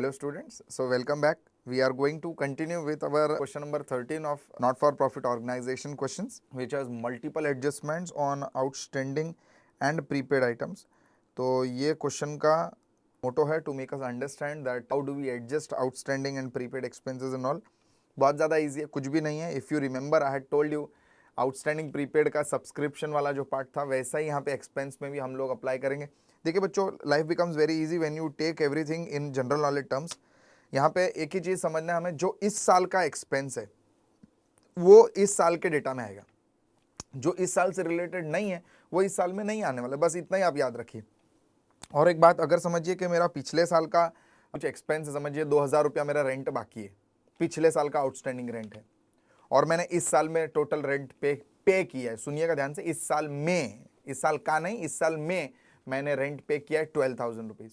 Hello students, so welcome back. We are going to continue with our question number 13 of not-for-profit organization questions, which has multiple adjustments on outstanding and prepaid items. तो ये question का मोटो है to make us understand that how do we adjust outstanding and prepaid expenses and all. बहुत ज़्यादा easy है, कुछ भी नहीं है. If you remember, I had told you outstanding prepaid का सब्सक्रिप्शन वाला जो पार्ट था वैसा ही यहाँ पे एक्सपेंस में भी हम लोग अप्लाई करेंगे. देखिए बच्चों, life becomes very easy when you take everything in general knowledge terms. यहाँ पे एक ही चीज समझना है हमें, जो इस साल का एक्सपेंस है वो इस साल के डेटा में आएगा, जो इस साल से रिलेटेड नहीं है वो इस साल में नहीं आने वाला. बस इतना ही आप याद रखिए. और एक बात अगर समझिए कि मेरा पिछले साल का कुछ एक्सपेंस है, समझिए 2,000 रुपया मेरा रेंट बाकी है, पिछले साल का आउटस्टैंडिंग रेंट है, और मैंने इस साल में टोटल रेंट पे किया है. सुनिएगा ध्यान से, इस साल में, इस साल का नहीं, इस साल में मैंने रेंट पे किया है 12,000 रुपीज.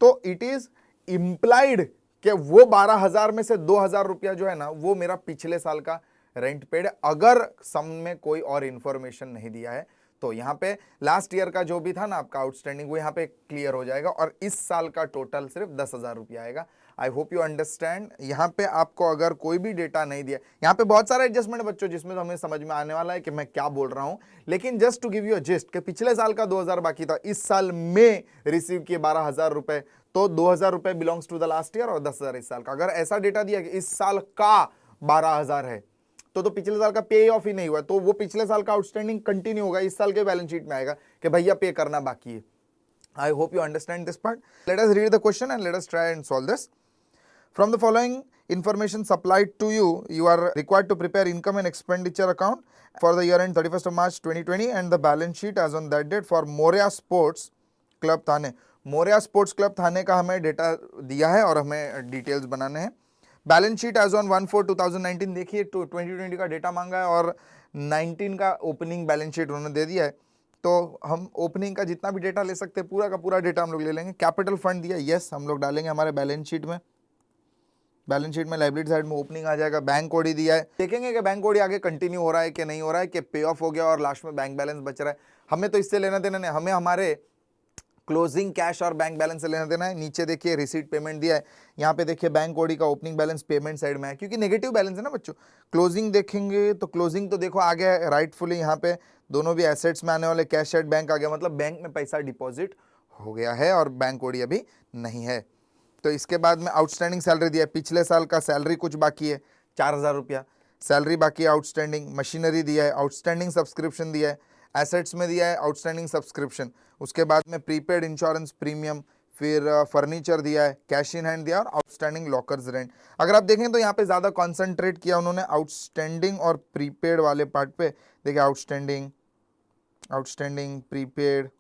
तो इट इज इंप्लाइड कि वो 12,000 में से 2,000 रुपया जो है ना वो मेरा पिछले साल का रेंट पेड, अगर सम में कोई और इंफॉर्मेशन नहीं दिया है तो यहाँ पे लास्ट ईयर का जो भी था ना आपका आउटस्टैंडिंग वो यहाँ पे क्लियर हो जाएगा और इस साल का टोटल सिर्फ 10,000 रुपया आएगा. I hope you understand. यहाँ पे आपको अगर कोई भी डेटा नहीं दिया, यहाँ पे बहुत सारे एडजस्टमेंट बच्चों जिसमें तो हमें समझ में आने वाला है कि मैं क्या बोल रहा हूँ, लेकिन just to give you a gist कि पिछले साल का 2,000 बाकी था, इस साल में रिसीव किए 12,000 रुपए, तो 2,000 रुपए belongs to the last year और 10,000 इस साल का. अगर ऐसा डेटा दिया कि इस साल का 12,000 है तो पिछले साल का पे ऑफ ही नहीं हुआ, तो वो पिछले साल का आउटस्टैंडिंग कंटिन्यू होगा, इस साल के बैलेंस शीट में आएगा कि भैया पे करना बाकी है. I hope you understand this part. Let us read the question and let us try and solve this. From the following information supplied to you, you are required to prepare income and expenditure account for the year end 31st of March 2020 and the balance sheet as on that date for Moria Sports Club Thane. Moria sports club Thane का हमें data दिया है और हमें details बनाने हैं. Balance sheet as on 1/4/2019. देखिए 2020 का डेटा मांगा है और 19 का ओपनिंग बैलेंस शीट उन्होंने दे दिया है, तो हम ओपनिंग का जितना भी डेटा ले सकते हैं पूरा का पूरा डेटा हम लोग ले लेंगे. कैपिटल फंड दिया, यस हम लोग डालेंगे हमारे बैलेंस शीट में. बैलेंस शीट में लाइबिलिटी साइड में ओपनिंग आ जाएगा. बैंक ओडी दिया है, देखेंगे कि बैंक ओडी आगे कंटिन्यू हो रहा है कि नहीं हो रहा है, कि पे ऑफ हो गया और लास्ट में बैंक बैलेंस बच रहा है. हमें तो इससे लेना देना नहीं, हमें हमारे क्लोजिंग कैश और बैंक बैलेंस से लेना देना है. नीचे देखिए रिसीट पेमेंट दिया है, यहाँ पे देखिए बैंक ओडी का ओपनिंग बैलेंस पेमेंट साइड में है क्योंकि नेगेटिव बैलेंस है ना बच्चों. क्लोजिंग देखेंगे तो क्लोजिंग तो देखो आ गया राइटफुली, यहाँ पे दोनों भी एसेट्स में आने वाले, कैश एट बैंक आ गया, मतलब बैंक में पैसा डिपॉजिट हो गया है और बैंक ओडी अभी नहीं है. तो इसके बाद में आउटस्टैंडिंग सैलरी दिया है, पिछले साल का सैलरी कुछ बाकी है 4,000 रुपया सैलरी बाकी है आउटस्टैंडिंग. मशीनरी दिया है, आउटस्टैंडिंग सब्सक्रिप्शन दिया है, एसेट्स में दिया है आउटस्टैंडिंग सब्सक्रिप्शन. उसके बाद में प्रीपेड इंश्योरेंस प्रीमियम, फिर फर्नीचर दिया है, कैश इन हैंड दिया और आउटस्टैंडिंग लॉकर्स रेंट. अगर आप देखें तो यहाँ पे ज़्यादा कॉन्सेंट्रेट किया उन्होंने आउटस्टैंडिंग और प्रीपेड वाले पार्ट पे. देखिए आउटस्टैंडिंग, आउटस्टैंडिंग, प्रीपेड,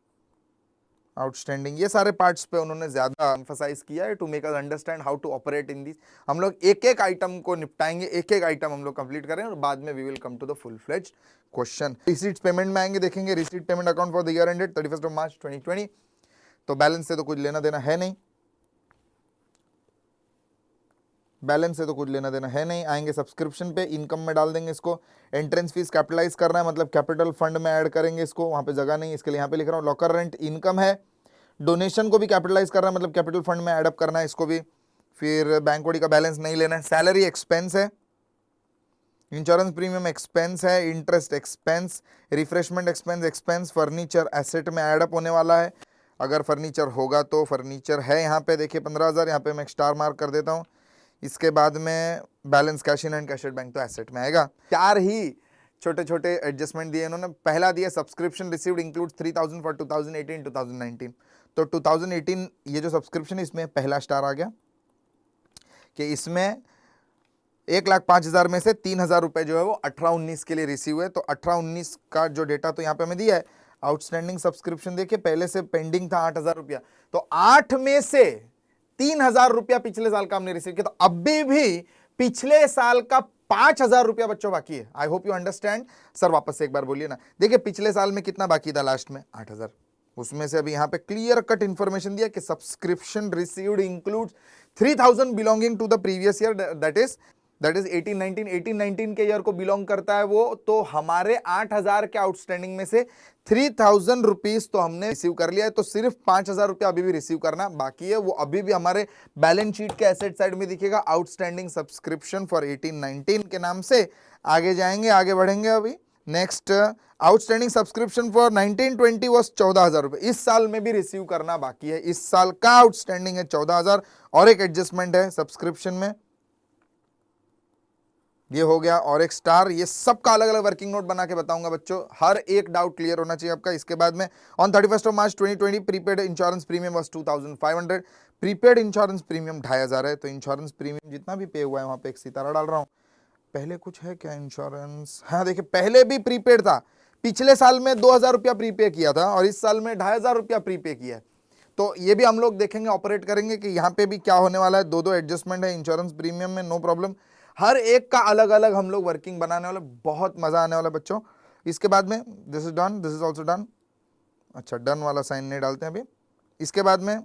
आउटस्टैंडिंग, ये सारे पार्ट्स पे उन्होंने ज्यादा एम्फसाइज किया है to make us understand how to operate in this. हम लोग एक एक आइटम को निपटाएंगे, एक एक आइटम हम लोग कंप्लीट करें और बाद में we will come to the full fledged question. Receipts payment में आएंगे, देखेंगे receipt payment account for the year ended 31st of March 2020. तो बैलेंस से तो कुछ लेना देना है नहीं, बैलेंस से तो कुछ लेना देना है नहीं. आएंगे सब्सक्रिप्शन पे, इनकम में डाल देंगे इसको. एंट्रेंस फीस कैपिटलाइज करना है, मतलब कैपिटल फंड में ऐड करेंगे इसको, वहां पे जगह नहीं इसके लिए यहाँ पे लिख रहा हूँ. लॉकर रेंट इनकम है. डोनेशन को भी कैपिटलाइज करना है, मतलब कैपिटल फंड में ऐड अप करना है इसको भी. फिर बैंक ओडी का बैलेंस नहीं लेना है. सैलरी एक्सपेंस है, इंश्योरेंस प्रीमियम एक्सपेंस है, interest expense, refreshment expense expense, furniture asset में ऐड अप होने वाला है. अगर फर्नीचर होगा तो फर्नीचर है यहाँ पे, देखिए 15,000, यहाँ पे मैं स्टार मार्क कर देता हूँ. इसके बाद में balance cash in and cash at bank तो एसेट में आएगा. 4 ही छोटे छोटे एडजस्टमेंट दिए इन्होंने. पहला दिया सब्सक्रिप्शन रिसीव्ड इंक्लूड्स 3,000 फॉर 2018-2019. तो 2018 ये जो सब्सक्रिप्शन है इसमें पहला स्टार आ गया कि इसमें 1,05,000 में से 3,000 रुपए जो है वो 18-19 के लिए रिसीव हुए. तो 18-19 का जो डेटा तो यहाँ पे हमें दिया है. आउटस्टैंडिंग सब्सक्रिप्शन देखिए पहले से पेंडिंग था 8,000 रुपया, तो 8 में से 3,000 रुपया पिछले साल का हमने रिसीव किया, तो अभी भी पिछले साल का 5,000 रुपया बच्चों बाकी है. I hope you understand. Sir वापस से एक बार बोलिए ना. देखिए पिछले साल में कितना बाकी था, लास्ट में 8,000, उसमें से अभी यहाँ पे क्लियर कट इंफॉर्मेशन दिया कि subscription received includes 3,000 belonging to the previous year, that is that is 1819 के ईयर को बिलोंग करता है वो। तो हमारे 8,000 के आउटस्टैंडिंग में से 3,000 रुपीज तो हमने रिसीव कर लिया है, तो सिर्फ 5,000 रुपया अभी भी रिसीव करना बाकी है। वो अभी भी हमारे बैलेंस शीट के एसेट साइड में दिखेगा, आउटस्टैंडिंग सब्सक्रिप्शन फॉर 1819 के नाम से। आगे जाएंगे, आगे बढ़ेंगे। अभी next, outstanding subscription for 1920 was 14,000 रुपए, इस साल में भी रिसीव करना बाकी है। इस साल का आउटस्टैंडिंग है 14,000 और एक एडजस्टमेंट है सब्सक्रिप्शन में, ये हो गया, और एक स्टार। ये सबका अलग अलग वर्किंग नोट बना के बताऊंगा बच्चों, हर एक डाउट क्लियर होना चाहिए आपका। इसके बाद में on 31 March 2020 prepaid insurance premium was 2,500, prepaid insurance premium 2,500 है। तो इंश्योरेंस प्रीमियम जितना भी पे हुआ है वहां पे एक सितारा डाल रहा हूं। पहले कुछ है क्या इंश्योरेंस? हाँ देखिए, पहले भी प्रीपेड था, पिछले साल में 2,000 रुपया प्रीपे किया था और इस साल में 2,500 रुपया प्रीपे किया है। तो ये भी हम लोग देखेंगे, ऑपरेट करेंगे कि यहाँ पे भी क्या होने वाला है। दो एडजस्टमेंट है इंश्योरेंस प्रीमियम में, नो प्रॉब्लम। हर एक का अलग अलग हम लोग वर्किंग बनाने वाले, बहुत मजा आने वाला बच्चों। इसके बाद में this is done, this is also done. अच्छा, डन वाला साइन नहीं डालते हैं अभी। इसके बाद में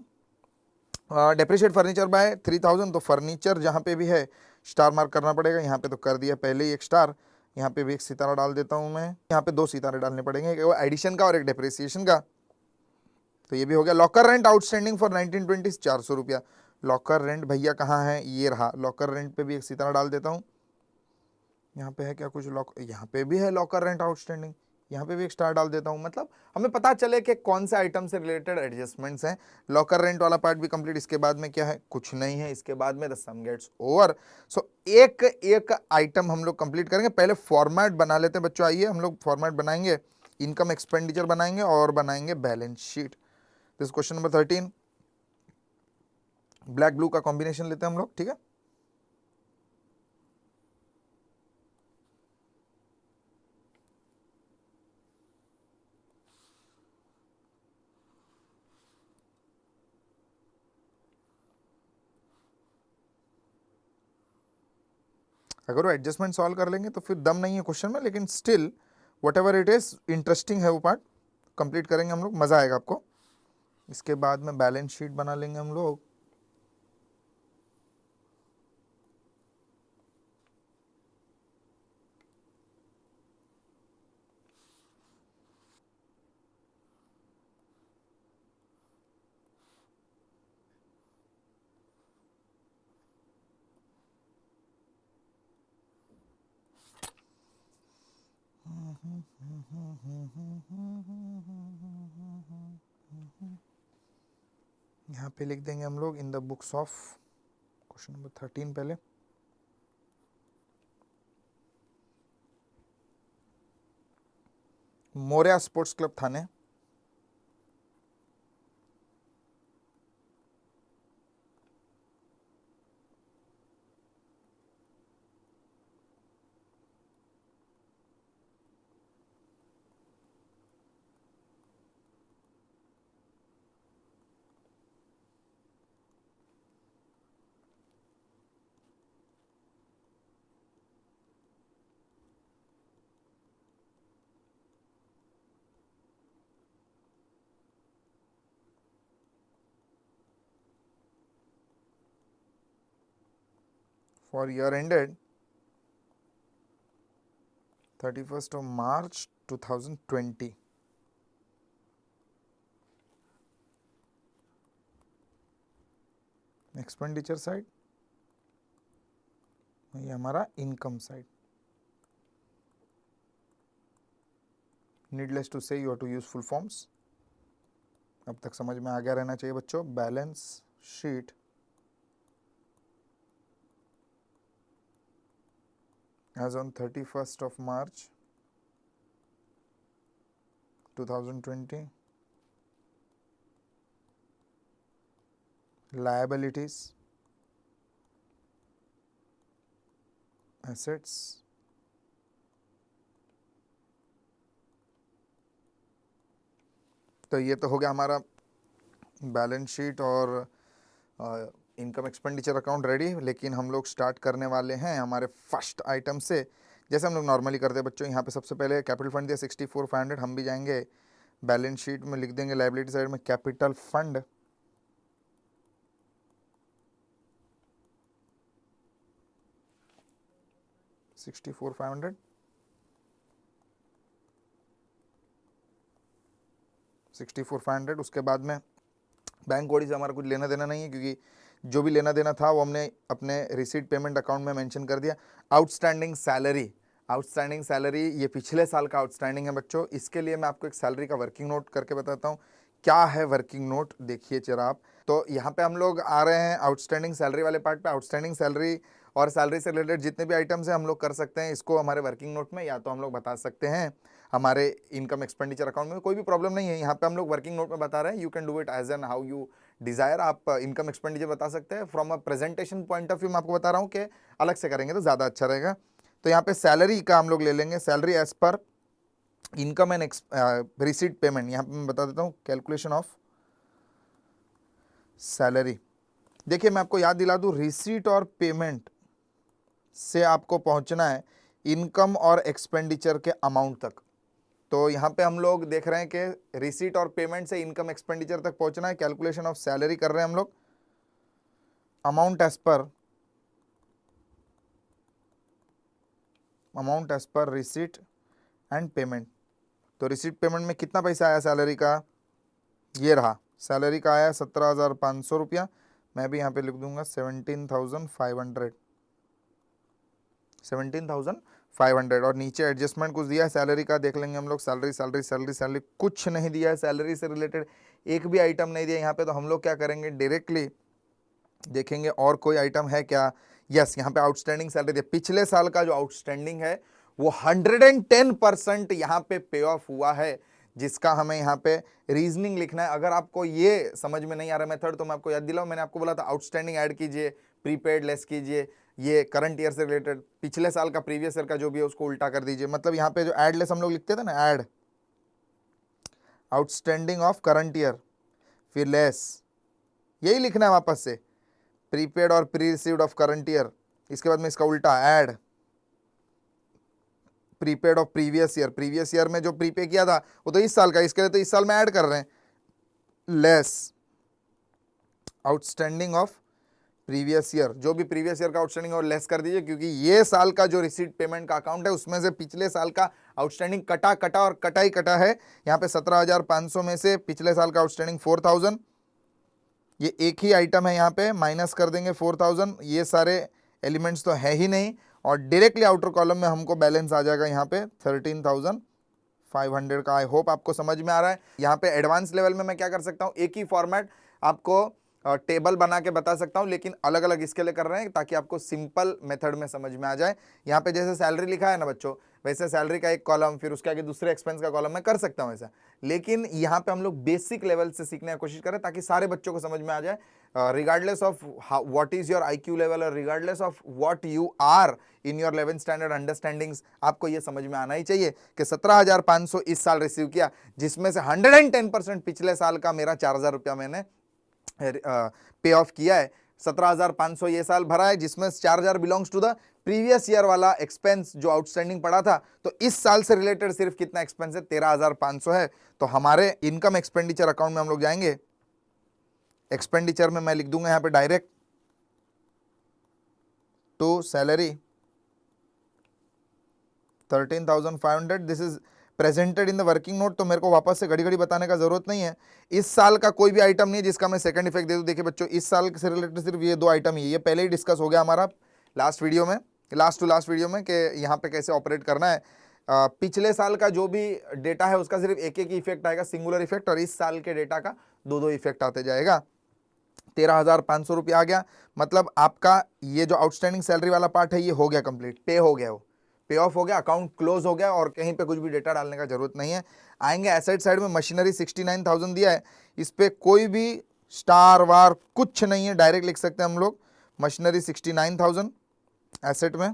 डेप्रिशिएट फर्नीचर बाय 3,000, तो फर्नीचर जहाँ पे भी है स्टार मार्क करना पड़ेगा। यहाँ पे तो कर दिया पहले ही एक स्टार, यहाँ पे भी एक सितारा डाल देता हूँ मैं। यहाँ पे 2 सितारे डालने पड़ेंगे, एक एडिशन का और एक डेप्रिसिएशन का। तो ये भी हो गया। लॉकर रेंट आउटस्टैंडिंग फॉर 1920 400 रुपया। लॉकर रेंट भैया कहाँ है? ये रहा। लॉकर रेंट पे भी एक सितारा डाल देता हूँ। यहाँ पे है क्या कुछ? यहाँ पे भी है लॉकर रेंट आउटस्टैंडिंग, यहाँ पे भी एक स्टार डाल देता हूँ। मतलब हमें पता चले कि कौन से आइटम से रिलेटेड एडजस्टमेंट्स हैं। लॉकर रेंट वाला पार्ट भी कंप्लीट। इसके बाद में क्या है? कुछ नहीं है। इसके बाद में द सम गेट्स ओवर। सो एक एक आइटम हम लोग कंप्लीट करेंगे। पहले फॉर्मेट बना लेते हैं बच्चों। आइए हम लोग फॉर्मेट बनाएंगे, इनकम एक्सपेंडिचर बनाएंगे और बनाएंगे balance sheet. This question number 13, black blue का कॉम्बिनेशन लेते हैं हम लोग, ठीक है। अगर वो एडजस्टमेंट सॉल्व कर लेंगे तो फिर दम नहीं है क्वेश्चन में, लेकिन still what ever it is interesting है वो पार्ट, कंप्लीट करेंगे हम लोग, मजा आएगा आपको। इसके बाद में बैलेंस शीट बना लेंगे हम लोग। यहाँ पे लिख देंगे हम लोग in the books of, question number 13 पहले। मोरिया स्पोर्ट्स क्लब थाने, for year ended 31st of March 2020। Expenditure side, ये हमारा income side. Needless to say you have to use full forms. अब तक समझ में आ गया रहना चाहिए बच्चों। Balance sheet as on 31st of March 2020, liabilities, assets, तो ये तो हो गया हमारा बैलेंस शीट और इनकम एक्सपेंडिचर अकाउंट रेडी। लेकिन हम लोग स्टार्ट करने वाले हैं हमारे फर्स्ट आइटम से, जैसे हम लोग नॉर्मली करते हैं बच्चों। यहाँ पे सबसे पहले कैपिटल फंड दिया 64,500, हम भी जाएंगे बैलेंस शीट में लिख देंगे लायबिलिटी साइड में कैपिटल फंड, 64,500, 64,500। उसके बाद में बैंक कोड से हमारा कुछ लेना देना नहीं है, क्योंकि जो भी लेना देना था वो हमने अपने रिसीट पेमेंट अकाउंट में मेंशन कर दिया। आउटस्टैंडिंग सैलरी, आउटस्टैंडिंग सैलरी ये पिछले साल का आउटस्टैंडिंग है बच्चों। इसके लिए मैं आपको एक सैलरी का वर्किंग नोट करके बताता हूँ। क्या है वर्किंग नोट, देखिए जरा आप। तो यहाँ पे हम लोग आ रहे हैं आउटस्टैंडिंग सैलरी वाले पार्ट पे। आउटस्टैंडिंग सैलरी और सैलरी से रिलेटेड जितने भी आइटम्स हैं हम लोग कर सकते हैं इसको हमारे वर्किंग नोट में, या तो हम लोग बता सकते हैं हमारे इनकम एक्सपेंडिचर अकाउंट में, कोई भी प्रॉब्लम नहीं है। यहाँ पे हम लोग वर्किंग नोट में बता रहे हैं। You can do it as and how you desire. आप इनकम एक्सपेंडिचर बता सकते हैं। From a presentation point of view मैं आपको बता रहा हूँ कि अलग से करेंगे तो ज़्यादा अच्छा रहेगा। तो यहाँ पे सैलरी का हम लोग ले लेंगे, salary as per income and receipt payment. यहाँ पे मैं बता देता हूँ कैलकुलेशन ऑफ सैलरी। देखिए मैं आपको याद दिला दूँ, रिसीट और पेमेंट से आपको पहुंचना है इनकम और एक्सपेंडिचर के अमाउंट तक। तो यहाँ पे हम लोग देख रहे हैं कि रिसीट और पेमेंट से इनकम एक्सपेंडिचर तक पहुंचना है। कैलकुलेशन ऑफ सैलरी कर रहे हैं हम लोग, amount as per receipt and payment. तो रिसीट पेमेंट में कितना पैसा आया सैलरी का, ये रहा। सैलरी का आया 17,500 रुपया। मैं भी यहाँ पे लिख दूंगा 17,500, 17,500। और नीचे एडजस्टमेंट कुछ दिया है सैलरी का, देख लेंगे हम लोग। सैलरी सैलरी सैलरी सैलरी कुछ नहीं दिया है, सैलरी से रिलेटेड एक भी आइटम नहीं दिया यहाँ पे। तो हम लोग क्या करेंगे, डायरेक्टली देखेंगे और कोई आइटम है क्या। यस, यहाँ पे आउटस्टैंडिंग सैलरी दिया। पिछले साल का जो आउटस्टैंडिंग है वो 110% यहाँ पे पे ऑफ हुआ है, जिसका हमें यहाँ पे रीजनिंग लिखना है। अगर आपको ये समझ में नहीं आ रहा मेथड तो मैं आपको याद दिलाऊं, मैंने आपको बोला था आउटस्टैंडिंग ऐड कीजिए, प्रीपेड लेस कीजिए, ये करंट ईयर से रिलेटेड पिछले साल का प्रीवियस ईयर का जो भी है उसको उल्टा कर दीजिए। मतलब यहाँ पे जो ऐड लेस हम लोग लिखते थे ना, add outstanding of current year फिर लेस, यही लिखना है वापस से, प्रीपेड और pre received of current year. इसके बाद में इसका उल्टा add prepaid of previous year. Previous year में जो प्रीपे किया था वो तो इस साल का, इसके लिए तो इस साल में ऐड कर रहे हैं less outstanding of previous year. जो भी प्रीवियस ईयर का आउटस्टैंडिंग और लेस कर दीजिए, क्योंकि ये साल का जो रिसीट पेमेंट का अकाउंट है उसमें से पिछले साल का आउटस्टैंडिंग कटा कटा और कटा ही कटा है। यहाँ पे 17,500 में से पिछले साल का आउटस्टैंडिंग 4,000, ये एक ही आइटम है, यहाँ पे माइनस कर देंगे 4,000। ये सारे एलिमेंट्स तो है ही नहीं, और डायरेक्टली आउटर कॉलम में हमको बैलेंस आ जाएगा यहाँ पे 13,500 का। आई होप आपको समझ में आ रहा है। यहाँ पे एडवांस लेवल में मैं क्या कर सकता हूँ, एक ही फॉर्मेट आपको टेबल बना के बता सकता हूँ, लेकिन अलग अलग इसके लिए कर रहे हैं ताकि आपको सिंपल मेथड में समझ में आ जाए। यहाँ पे जैसे सैलरी लिखा है ना बच्चों, वैसे सैलरी का एक कॉलम, फिर उसके आगे दूसरे एक्सपेंस का कॉलम मैं कर सकता हूँ ऐसा। लेकिन यहाँ पे हम लोग बेसिक लेवल से सीखने की कोशिश करें ताकि सारे बच्चों को समझ में आ जाए, regardless of what is your IQ level और regardless of what you are in your 11th standard understandings. आपको ये समझ में आना ही चाहिए कि 17,500 इस साल रिसीव किया, जिसमें से 110% पिछले साल का मेरा 4,000 रुपया मैंने पे ऑफ किया है। 17,500 ये साल भरा है, जिसमें 4,000 belongs to the previous year वाला एक्सपेंस जो आउटस्टैंडिंग पड़ा था। तो इस साल से रिलेटेड सिर्फ कितना एक्सपेंस है, 13,500 है। तो हमारे इनकम एक्सपेंडिचर अकाउंट में हम लोग जाएंगे, एक्सपेंडिचर में मैं लिख दूंगा यहाँ पे direct to salary 13,500। This is presented in the working note. तो मेरे को वापस से घड़ी घड़ी बताने का जरूरत नहीं है। इस साल का कोई भी आइटम नहीं है जिसका मैं सेकंड इफेक्ट दे दूं। देखिए बच्चों, इस साल से रिलेटेड सिर्फ ये दो आइटम ही है। ये पहले ही डिस्कस हो गया हमारा लास्ट वीडियो में, लास्ट टू लास्ट वीडियो में, कि यहाँ पे कैसे ऑपरेट करना है। पिछले साल का जो भी डेटा है उसका सिर्फ एक एक इफेक्ट आएगा, सिंगुलर इफेक्ट, और इस साल के डेटा का दो दो इफेक्ट आते जाएगा। 13,500 रुपया आ गया। मतलब आपका ये जो आउटस्टैंडिंग सैलरी वाला पार्ट है ये हो गया कंप्लीट, पे हो गया, वो पे ऑफ हो गया, अकाउंट क्लोज हो गया, और कहीं पे कुछ भी डेटा डालने का जरूरत नहीं है। आएंगे एसेट साइड में, मशीनरी 69,000 दिया है, इस पे कोई भी स्टार वार कुछ नहीं है, डायरेक्ट लिख सकते हैं हम लोग मशीनरी 69,000 एसेट में।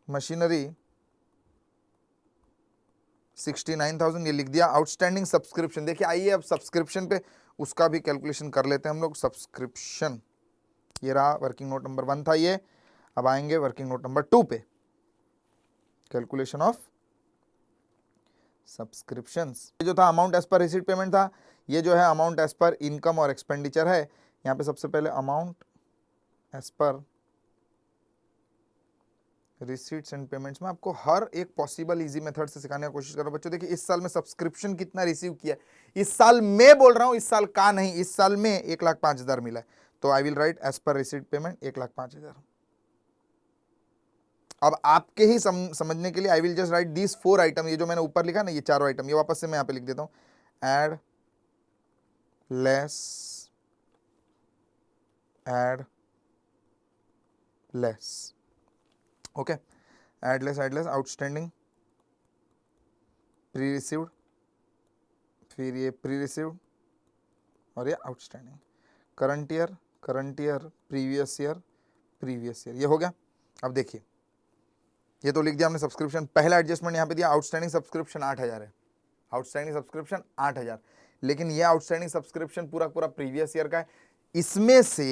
मशीनरी 69,000 ये लिख दिया। आउटस्टैंडिंग सब्सक्रिप्शन, देखिए आइए अब सब्सक्रिप्शन पे उसका भी कैलकुलेशन कर लेते हैं हम लोग। सब्सक्रिप्शन ये रहा, वर्किंग नोट नंबर 1 था ये। अब आएंगे वर्किंग नोट नंबर 2 पे, कैलकुलेशन ऑफ सब्सक्रिप्शंस। ये जो था amount as per receipt payment था, ये जो है अमाउंट एज पर इनकम और एक्सपेंडिचर है। यहाँ पे सबसे पहले amount as per receipts and payments में आपको हर एक पॉसिबल इजी मेथड से सिखाने का कोशिश कर रहा हूं बच्चों। देखिए इस साल में सब्सक्रिप्शन कितना रिसीव किया, इस साल में बोल रहा हूं, इस साल का नहीं, इस साल में 1,05,000 मिला है, तो I will write as per receipt payment 1,05,000। अब आपके ही समझने के लिए I will just write these 4 item, ये जो मैंने ऊपर लिखा ना, ये 4 आइटम, ये वापस से मैं यहाँ पे लिख देता हूं, add less, okay, add less outstanding, pre received, फिर ये प्री रिसीव्ड और ये outstanding, current year, previous year, ये हो गया। अब देखिए ये तो लिख दिया हमने सब्सक्रिप्शन, पहला एडजस्टमेंट यहाँ पे दिया, आउटस्टैंडिंग सब्सक्रिप्शन 8,000 है, आउटस्टैंडिंग सब्सक्रिप्शन 8,000, लेकिन ये आउटस्टैंडिंग सब्सक्रिप्शन पूरा प्रीवियस ईयर का है। इसमें से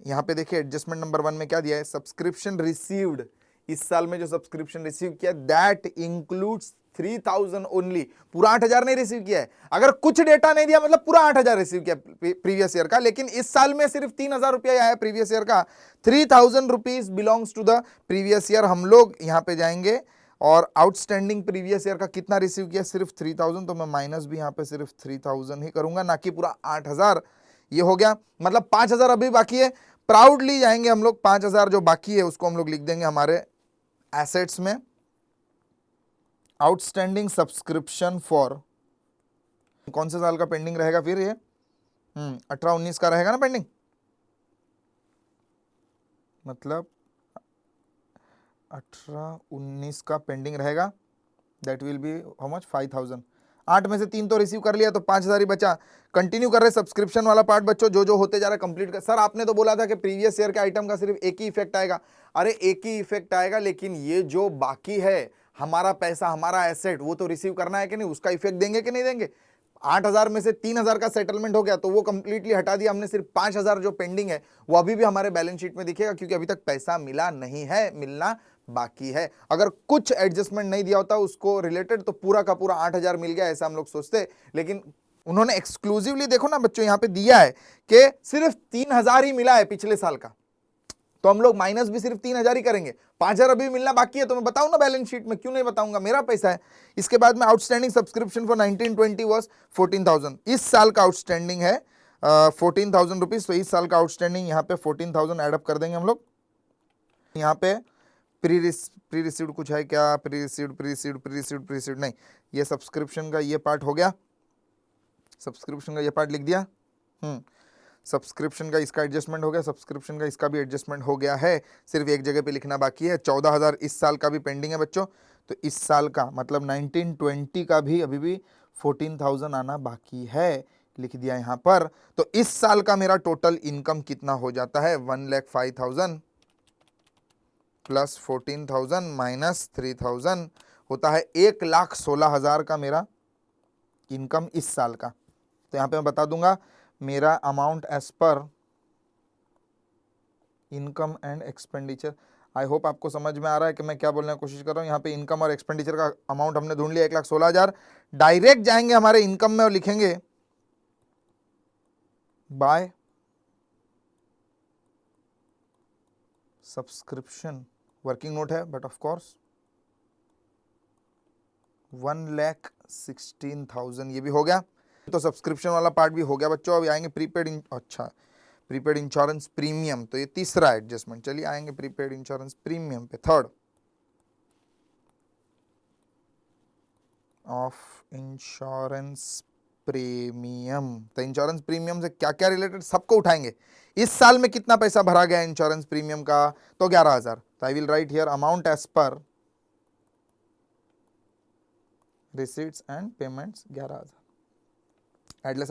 यहाँ पे देखिए एडजस्टमेंट नंबर 1 में क्या दिया है, सब्सक्रिप्शन रिसीव्ड, इस साल में जो सब्सक्रिप्शन रिसीव किया दैट इंक्लूड्स 3,000 ओनली, पूरा 8,000 नहीं रिसीव किया है। अगर कुछ डेटा नहीं दिया मतलब पूरा 8,000 रिसीव किया प्रीवियस ईयर का, लेकिन इस साल में सिर्फ 3,000 रुपया आया है प्रीवियस ईयर का, 3,000 rupees belongs to the previous year. हम लोग यहाँ पे जाएंगे और आउटस्टैंडिंग प्रीवियस ईयर का कितना रिसीव किया, सिर्फ 3,000, तो मैं माइनस भी यहाँ पे सिर्फ 3,000 ही करूंगा, ना कि पूरा 8,000। ये हो गया, मतलब 5,000 अभी बाकी है, प्राउडली जाएंगे हम लोग, 5,000 जो बाकी है उसको हम लोग लिख देंगे हमारे एसेट्स में, आउटस्टैंडिंग सब्सक्रिप्शन फॉर, कौन से साल का पेंडिंग रहेगा फिर ये, 18-19 का रहेगा ना पेंडिंग, मतलब 18-19 का पेंडिंग रहेगा, that will be how much, 5,000। 8 में से 3 तो रिसीव कर लिया तो 5,000 ही बचा। कंटिन्यू कर रहे सब्सक्रिप्शन वाला पार्ट बच्चों, जो होते जा रहा है कंप्लीट कर। सर आपने तो बोला था कि प्रीवियस ईयर के आइटम का सिर्फ एक ही इफेक्ट आएगा, अरे एक ही इफेक्ट आएगा, लेकिन ये जो बाकी है हमारा पैसा, हमारा एसेट, वो तो रिसीव करना है कि नहीं, उसका इफेक्ट देंगे कि नहीं देंगे। 8,000 में से 3,000 का सेटलमेंट हो गया तो वो कंप्लीटली हटा दिया हमने, सिर्फ 5,000 जो पेंडिंग है वो अभी भी हमारे बैलेंस शीट में दिखेगा, क्योंकि अभी तक पैसा मिला नहीं है, मिलना बाकी है। अगर कुछ एडजस्टमेंट नहीं दिया होता उसको रिलेटेड तो पूरा का पूरा 8,000 मिल गया ऐसा हम लोग सोचते, लेकिन उन्होंने एक्सक्लूसिवली देखो ना बच्चों यहाँ पे दिया है कि सिर्फ 3,000 ही मिला है पिछले साल का, तो हम लोग माइनस भी सिर्फ 3,000 ही करेंगे, 5,000 अभी मिलना बाकी है, तो मैं बताऊं ना बैलेंस शीट में, क्यों नहीं बताऊंगा, मेरा पैसा है। इसके बाद में आउटस्टैंडिंग सब्सक्रिप्शन फॉर 19-20 वाज 14,000, इस साल का आउटस्टैंडिंग है 14,000 रुपीज, तो इस साल का आउटस्टैंडिंग यहाँ पे 14,000 एडअप कर देंगे हम लोग। यहाँ पे प्री रिसीव्ड कुछ है क्या, प्री रिसीव्ड नहीं, ये सब्सक्रिप्शन का ये पार्ट हो गया, सब्सक्रिप्शन का ये पार्ट लिख दिया, सब्सक्रिप्शन का इसका एडजस्टमेंट हो गया, सब्सक्रिप्शन का इसका भी एडजस्टमेंट हो गया है, सिर्फ एक जगह पे लिखना बाकी है। 14,000 इस साल का भी पेंडिंग है बच्चों, तो इस साल का मतलब 19-20 का भी अभी भी 14,000 आना बाकी है, लिख दिया यहाँ पर। तो इस साल का मेरा टोटल इनकम कितना हो जाता है, 1,05,000 प्लस 14,000 माइनस 3,000 होता है 1,16,000 का मेरा इनकम इस साल का। तो यहाँ पे मैं बता दूंगा मेरा amount as per income and expenditure. I hope आपको समझ में आ रहा है कि मैं क्या बोलने की कोशिश कर रहा हूँ। यहाँ पे इनकम और एक्सपेंडिचर का अमाउंट हमने ढूंढ लिया 1,16,000। डायरेक्ट जाएंगे हमारे इनकम में और लिखेंगे बाय सब्सक्रिप्शन, वर्किंग नोट है बट ऑफ कोर्स 1,16,000 ये भी हो गया, तो सब्सक्रिप्शन वाला पार्ट भी हो गया बच्चों। अभी आएंगे प्रीपेड प्रीपेड इंश्योरेंस प्रीमियम, तो ये तीसरा एडजस्टमेंट। चलिए आएंगे प्रीपेड इंश्योरेंस प्रीमियम पे, थर्ड ऑफ इंश्योरेंस प्रीमियम। तो इंश्योरेंस प्रीमियम से क्या क्या रिलेटेड सबको उठाएंगे। इस साल में कितना पैसा भरा गया इंश्योरेंस प्रीमियम का, तो 11,000। तो I will write here amount as per receipts and payments 11,000। Add less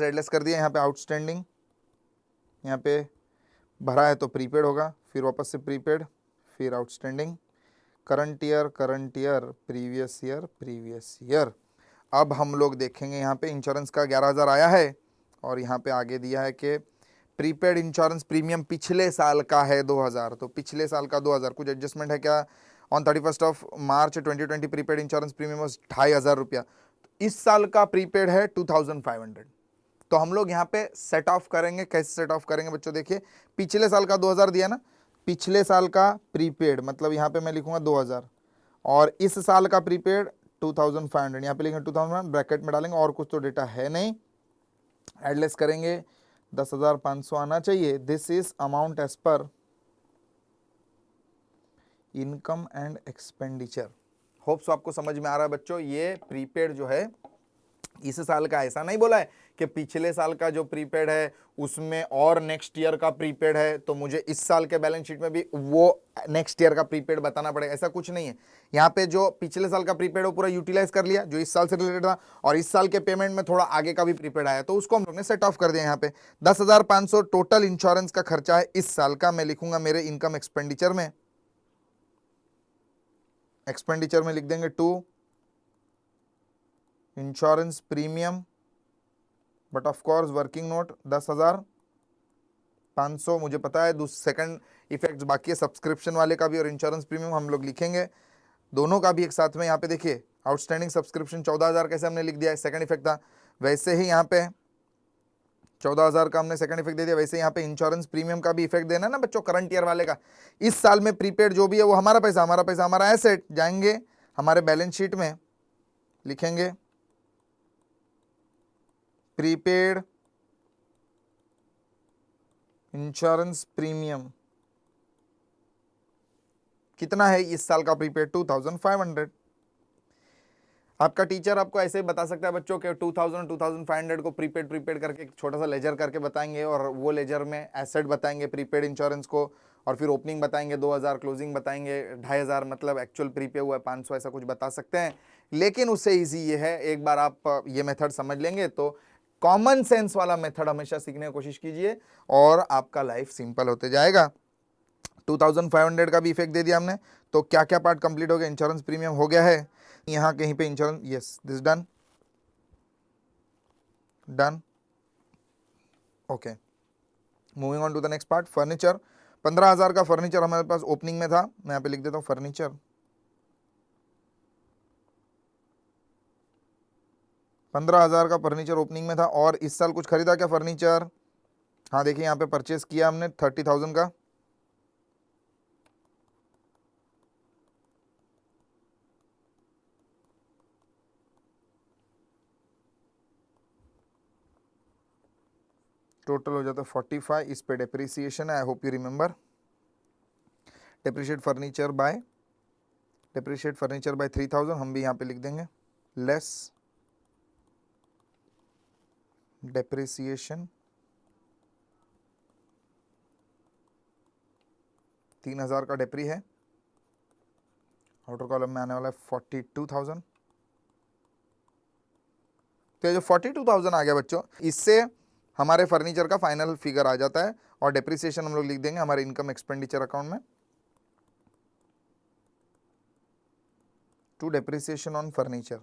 add less कर दिया। यहाँ पे आउटस्टैंडिंग, यहाँ पे भरा है तो प्रीपेड होगा, फिर वापस से प्रीपेड, फिर outstanding, current year previous year. अब हम लोग देखेंगे यहाँ पे इंश्योरेंस का 11,000 आया है, और यहाँ पे आगे दिया है कि प्रीपेड इंश्योरेंस प्रीमियम पिछले साल का है 2,000, तो पिछले साल का 2,000 कुछ एडजस्टमेंट है क्या, on 31st of March 2020 prepaid insurance premium was 2500 रुपया। इस साल का प्रीपेड है 2500। तो हम लोग यहाँ पे सेट ऑफ करेंगे। कैसे सेट ऑफ करेंगे बच्चों, देखिए पिछले साल का 2000 दिया ना, पिछले साल का प्रीपेड मतलब यहाँ पे मैं लिखूंगा 2000 और इस साल का प्रीपेड 2500, यहाँ पे लिखेंगे 2000 ब्रैकेट में डालेंगे, और कुछ तो डेटा है नहीं, एडलेस करेंगे 10,500 आना चाहिए। This is amount as per income and expenditure. Hopes आपको समझ में आ रहा है बच्चों। ये प्रीपेड जो है इस साल का, ऐसा नहीं बोला है कि पिछले साल का जो प्रीपेड है उसमें और नेक्स्ट ईयर का प्रीपेड है तो मुझे इस साल के बैलेंस शीट में भी वो नेक्स्ट ईयर का प्रीपेड बताना पड़ेगा, ऐसा कुछ नहीं है। यहाँ पे जो पिछले साल का प्रीपेड वो पूरा यूटिलाइज कर लिया जो इस साल से रिलेटेड था, और इस साल के पेमेंट में थोड़ा आगे का भी प्रीपेड आया तो उसको हम लोग ने सेट ऑफ कर दिया। यहाँ पे 10,500 टोटल इंश्योरेंस का खर्चा है इस साल का, मैं लिखूंगा मेरे इनकम एक्सपेंडिचर में। एक्सपेंडिचर में लिख देंगे 2 insurance premium, but of course working note 10,500। मुझे पता है सेकंड इफेक्ट्स बाकी है, सब्सक्रिप्शन वाले का भी और इंश्योरेंस प्रीमियम हम लोग लिखेंगे दोनों का भी एक साथ में। यहाँ पे देखिए आउटस्टैंडिंग सब्सक्रिप्शन 14,000 कैसे हमने लिख दिया है, सेकंड इफेक्ट था। वैसे ही यहाँ पे 14,000 का हमने सेकंड इफेक्ट दे दिया, वैसे यहाँ पे इंश्योरेंस प्रीमियम का भी इफेक्ट देना ना बच्चों, करंट ईयर वाले का। इस साल में प्रीपेड जो भी है वो हमारा पैसा हमारा एसेट, जाएंगे हमारे बैलेंस शीट में लिखेंगे प्रीपेड इंश्योरेंस प्रीमियम कितना है इस साल का प्रीपेड 2500। आपका टीचर आपको ऐसे ही बता सकता है बच्चों के 2000 2500 को प्रीपेड करके एक छोटा सा लेजर करके बताएंगे, और वो लेजर में एसेट बताएंगे प्रीपेड इंश्योरेंस को, और फिर ओपनिंग बताएंगे 2000, क्लोजिंग बताएंगे 2500, मतलब एक्चुअल प्रीपे हुआ है 500, ऐसा कुछ बता सकते हैं। लेकिन उससे ईजी ये है, एक बार आप ये मेथड समझ लेंगे तो कॉमन सेंस वाला मेथड हमेशा सीखने की कोशिश कीजिए और आपका लाइफ सिंपल होते जाएगा। 2500 का भी इफेक्ट दे दिया हमने, तो क्या क्या पार्ट कंप्लीट हो गया, इंश्योरेंस प्रीमियम हो गया है यहाँ कहीं पे insurance, yes this done done okay. Moving on to the next part, furniture. 15,000 का फर्नीचर हमारे पास ओपनिंग में था, मैं यहाँ पे लिख देता हूँ फर्नीचर। 15,000 का फर्नीचर ओपनिंग में था, और इस साल कुछ खरीदा क्या फर्नीचर, हाँ देखिए यहाँ पे परचेस किया हमने 30,000 का। टोटल हो जाता है 45, इस पे डेप्रिसिएशन है, I hope you remember. Depreciate furniture bye 3,000 हम भी यहाँ पे लिख देंगे, लेस डेप्रिसिएशन 3,000 का डेप्री है, आउटर कॉलम में आने वाला है 42,000। तो ये जो 42,000 आ गया बच्चों, इससे हमारे फर्नीचर का फाइनल फिगर आ जाता है, और डेप्रिसिएशन हम लोग लिख देंगे हमारे इनकम एक्सपेंडिचर अकाउंट में, टू डेप्रिसिएशन ऑन फर्नीचर।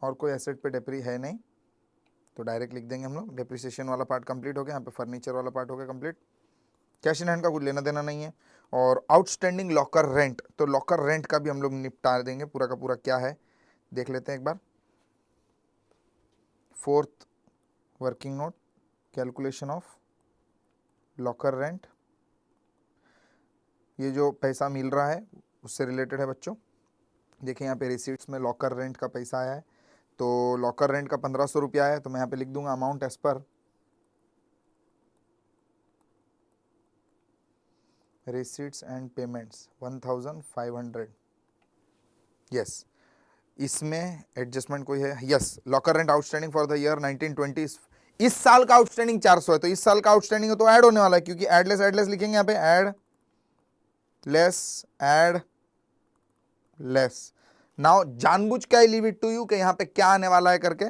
और कोई एसेट पे डेप्री है नहीं तो डायरेक्ट लिख देंगे हम लोग, डेप्रिसिएशन वाला पार्ट कंप्लीट हो गया, यहाँ पे फर्नीचर वाला पार्ट हो गया कंप्लीट। कैश इन हैंड का कुछ लेना देना नहीं है। और आउटस्टैंडिंग लॉकर रेंट, तो लॉकर रेंट का भी हम लोग निपटा देंगे, पूरा का पूरा क्या है देख लेते हैं एक बार। 4th working note, calculation of locker rent, ये जो पैसा मिल रहा है उससे रिलेटेड है बच्चों। देखिए यहाँ पे रिसीट्स में लॉकर रेंट का पैसा आया है, तो लॉकर रेंट का 1500 रुपया है, तो मैं यहाँ पे लिख दूंगा amount as per receipts and payments 1,500। Yes, इसमें एडजस्टमेंट कोई है, yes locker rent outstanding for the year 1920, इस साल का आउटस्टैंडिंग 400 है, तो इस साल का आउटस्टैंडिंग है तो ऐड होने वाला है, क्योंकि एडलेस लिखेंगे यहाँ पे, ऐड लेस। नाउ जानबूझ के I leave it to you कि यहाँ पे क्या आने वाला है करके,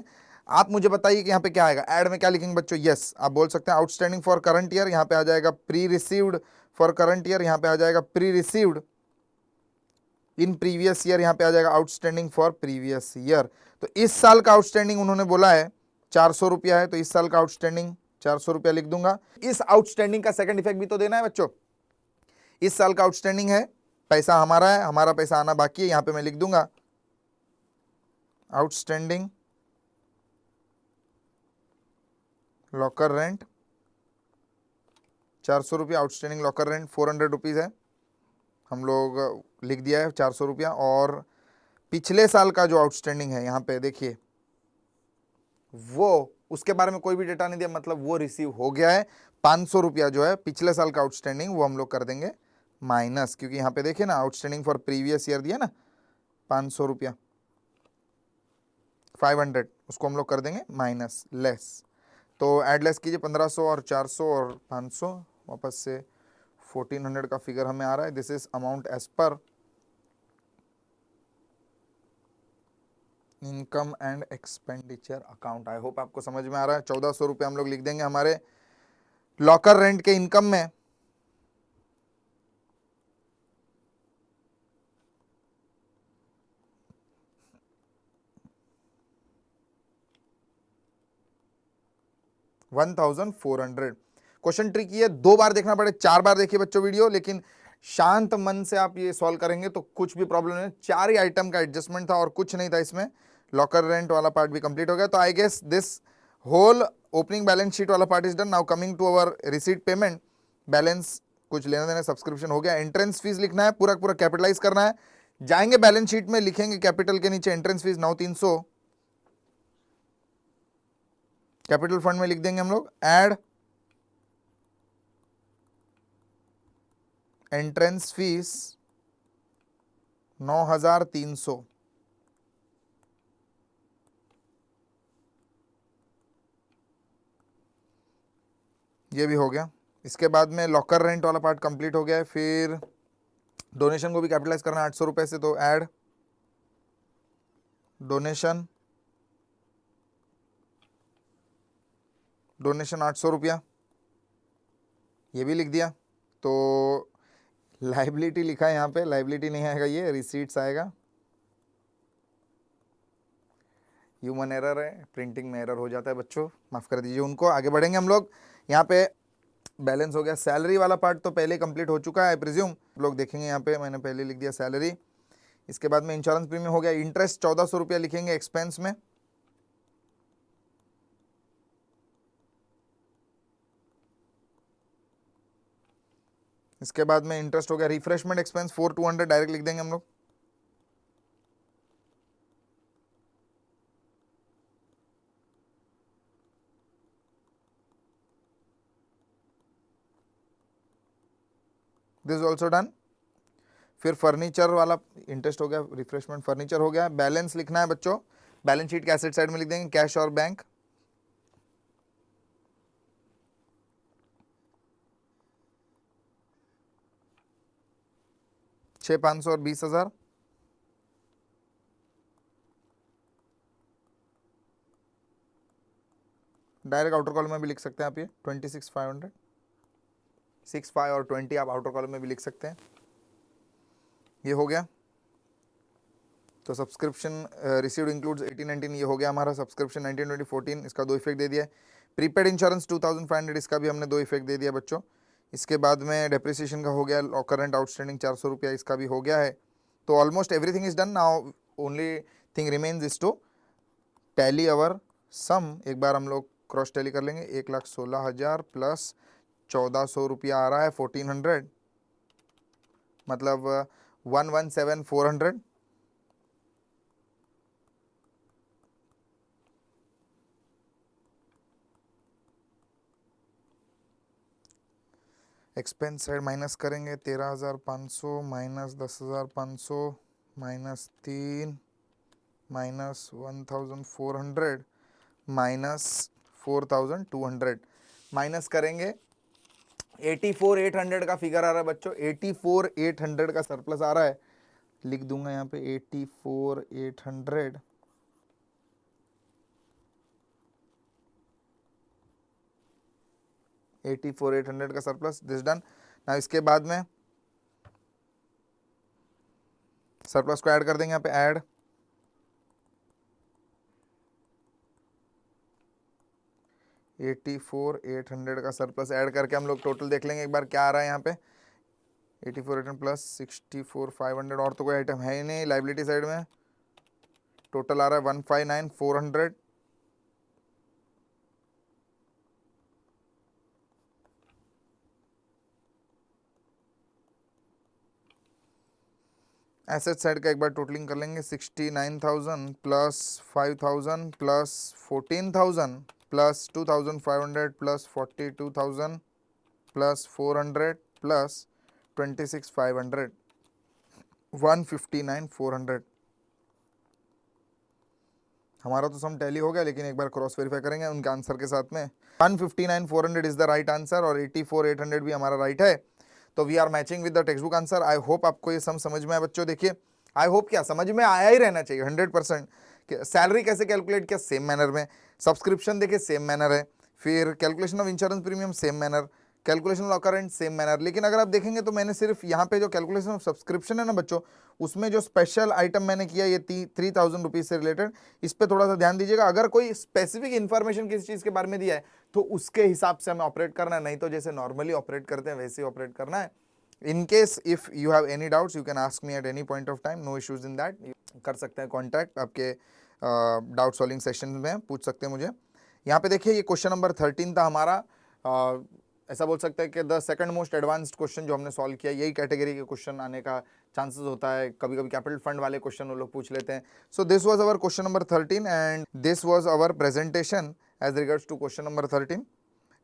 आप मुझे बताइए कि यहाँ पे क्या आएगा, ऐड में क्या लिखेंगे बच्चों। यस आप बोल सकते हैं आउटस्टैंडिंग फॉर करंट ईयर, यहाँ पे आ जाएगा pre received for current year, यहाँ पे आ जाएगा pre received in previous year, यहाँ पे आ जाएगा आउटस्टैंडिंग फॉर प्रीवियस ईयर। तो इस साल का आउटस्टैंडिंग उन्होंने बोला है 400 रुपया है, तो इस साल का आउटस्टैंडिंग 400 रुपया लिख दूंगा। इस आउटस्टैंडिंग का सेकंड इफेक्ट भी तो देना है बच्चों। इस साल का आउटस्टैंडिंग है, पैसा हमारा है, हमारा पैसा आना बाकी है, यहां पे मैं लिख दूंगा आउटस्टैंडिंग लॉकर रेंट 400 रुपया। आउटस्टैंडिंग लॉकर रेंट 400 रुपीज है, हम लोग लिख दिया है 400 रुपया। और पिछले साल का जो आउटस्टैंडिंग है यहाँ पे देखिए, वो उसके बारे में कोई भी डेटा नहीं दिया, मतलब वो रिसीव हो गया है। 500 रुपया जो है पिछले साल का आउटस्टैंडिंग, वो हम लोग कर देंगे माइनस, क्योंकि यहाँ पे देखिए ना आउटस्टैंडिंग फॉर प्रीवियस ईयर दिया ना 500 रुपया, 500, उसको हम लोग कर देंगे माइनस लेस। तो एड लेस कीजिए 1500 और 400 और 500, वापस से 1400 का फिगर हमें आ रहा है। This is amount as per income and expenditure account. I hope आपको समझ में आ रहा है। 1400 रुपये हम लोग लिख देंगे हमारे लॉकर रेंट के इनकम में। $1400। क्वेश्चन ट्रिकी है, 2 बार देखना पड़े, 4 बार देखिए बच्चों वीडियो, लेकिन शांत मन से आप ये सॉल्व करेंगे तो कुछ भी प्रॉब्लम नहीं। 4 ही आइटम का एडजस्टमेंट था और कुछ नहीं था इसमें। लॉकर रेंट वाला पार्ट भी कंप्लीट हो गया। तो I guess this whole opening balance sheet वाला part is done. Now coming to our receipt payment. Balance कुछ लेना देना, सब्सक्रिप्शन हो गया। एंट्रेंस फीस लिखना है, पूरा पूरा कैपिटलाइज करना है। जाएंगे बैलेंस शीट में, लिखेंगे कैपिटल के नीचे एंट्रेंस फीस 9300, कैपिटल फंड में लिख देंगे हम लोग ऐड एंट्रेंस फीस 9300। ये भी हो गया। इसके बाद में लॉकर रेंट वाला पार्ट कंप्लीट हो गया है। फिर डोनेशन को भी कैपिटलाइज करना है 800 रुपए से, तो ऐड डोनेशन, डोनेशन 800 रुपया, ये भी लिख दिया। तो लाइबिलिटी लिखा है यहाँ पे, लाइबिलिटी नहीं आएगा, ये रिसीट्स आएगा। ह्यूमन एरर है, प्रिंटिंग में एरर हो जाता है बच्चों, माफ कर दीजिए उनको। आगे बढ़ेंगे हम लोग। यहाँ पे बैलेंस हो गया। सैलरी वाला पार्ट तो पहले कंप्लीट हो चुका है आई प्रिज्यूम, लोग देखेंगे यहाँ पे मैंने पहले लिख दिया सैलरी। इसके बाद में इंश्योरेंस प्रीमियम हो गया। इंटरेस्ट 1400 रुपया लिखेंगे एक्सपेंस में। इसके बाद में इंटरेस्ट हो गया। रिफ्रेशमेंट एक्सपेंस 4200 डायरेक्ट लिख देंगे हम लोग। This also done. फिर फर्नीचर वाला इंटरेस्ट हो गया, रिफ्रेशमेंट फर्नीचर हो गया। बैलेंस लिखना है बच्चों, बैलेंस शीट के एसेट साइड में लिख देंगे कैश और बैंक। छः 500 और 20,000। डायरेक्ट आउटर कॉलम में भी लिख सकते हैं आप, ये 26,500, 65 और 20 आप आउटर कॉलम में भी लिख सकते हैं। ये हो गया। तो सब्सक्रिप्शन रिसीव्ड इंक्लूड्स 18-19, ये हो गया हमारा सब्सक्रिप्शन 19-20-14, इसका 2 इफेक्ट दे दिया है। प्रीपेड इंश्योरेंस 2500, इसका भी हमने 2 इफेक्ट दे दिया बच्चों। इसके बाद में डेप्रिसिएशन का हो गया। करंट आउटस्टैंडिंग 400 रुपया, इसका भी हो गया है। तो almost everything is done. Now only thing remains is to tally our sum. एक बार हम लोग क्रॉस टैली कर लेंगे। 1,16,000 प्लस 1400 रुपया आ रहा है 1400, मतलब 117,400। एक्सपेंस साइड माइनस करेंगे 13,500 minus 10,500 minus 3 minus 1,400 minus 4,200 minus करेंगे 84,800 का फिगर आ रहा है बच्चों। 84,800 का सरप्लस आ रहा है। लिख दूंगा यहाँ पे 84,800। $84,800 का सरप्लस, दिस डन। ना इसके बाद में सरप्लस को ऐड कर देंगे यहाँ पे, ऐड 84,800 का सरप्लस ऐड करके हम लोग टोटल देख लेंगे एक बार क्या आ रहा है यहाँ पे। 84,800 प्लस 64,500, और तो कोई आइटम है ही नहीं लाइबिलिटी साइड में। टोटल आ रहा है 159,400। एसेट साइड का एक बार टोटलिंग कर लेंगे। 69,000 plus 5,000 plus 14,000 plus 2,500 plus 42,000 plus 400 plus 26,500, 159,400। हमारा तो सम टैली हो गया, लेकिन एक बार क्रॉस वेरीफाई करेंगे उनके आंसर के साथ में। 159,400 इज द राइट आंसर और 84,800 भी हमारा राइट है। तो we are matching with the text book answer. I hope आपको ये सम समझ में आया बच्चों। देखिए, आई होप क्या समझ में आया ही रहना चाहिए 100%। सैलरी कैसे कैलकुलेट किया, सेम मैनर में। सब्सक्रिप्शन देखिए सेम मैनर है। फिर calculation of insurance premium same manner. Calculation of accrued rent same manner. लेकिन अगर आप देखेंगे तो मैंने सिर्फ यहाँ पे जो कैलकुलेशन ऑफ सब्सक्रिप्शन है ना बच्चों, उसमें जो स्पेशल आइटम मैंने किया ये 3,000 रुपीज से रिलेटेड, इस पे थोड़ा सा ध्यान दीजिएगा। अगर कोई स्पेसिफिक इन्फॉर्मेशन किसी चीज के बारे में दिया है तो उसके हिसाब से हमें ऑपरेट करना है, नहीं तो जैसे नॉर्मली ऑपरेट करते हैं वैसे ही ऑपरेट करना है। In case if you have any doubts you can ask me at any point of time, no issues in that. कर सकते हैं कॉन्टैक्ट, आपके डाउट सॉल्विंग सेशन में पूछ सकते हैं मुझे। यहाँ पे देखिए ये क्वेश्चन नंबर 13 था हमारा। ऐसा बोल सकते हैं कि the second most advanced question जो हमने सॉल्व किया, यही कैटेगरी के क्वेश्चन आने का चांसेस होता है। कभी कभी कैपिटल फंड वाले क्वेश्चन वो लोग पूछ लेते हैं। So this was our question number 13 and this was our presentation as regards to question number 13।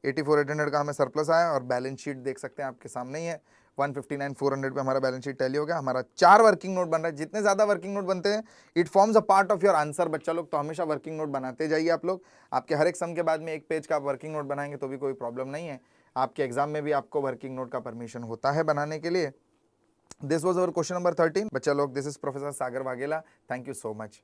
84,800 का हमें सरप्लस आया और बैलेंस शीट देख सकते हैं आपके सामने ही है। 159,400 पे हमारा बैलेंस शीट टैली हो गया। हमारा 4 वर्किंग नोट बन रहा है। जितने ज्यादा वर्किंग नोट बनते हैं it forms a part of your answer बच्चा लोग। तो हमेशा वर्किंग नोट बनाते जाइए आप लोग। आपके हर एक सम के बाद में एक पेज का आप वर्किंग नोट बनाएंगे तो भी कोई प्रॉब्लम नहीं है। आपके एग्जाम में भी आपको वर्किंग नोट का परमिशन होता है बनाने के लिए। This was our question number 13 बच्चा लोग। This is professor Sagar Vaghela. Thank you so much.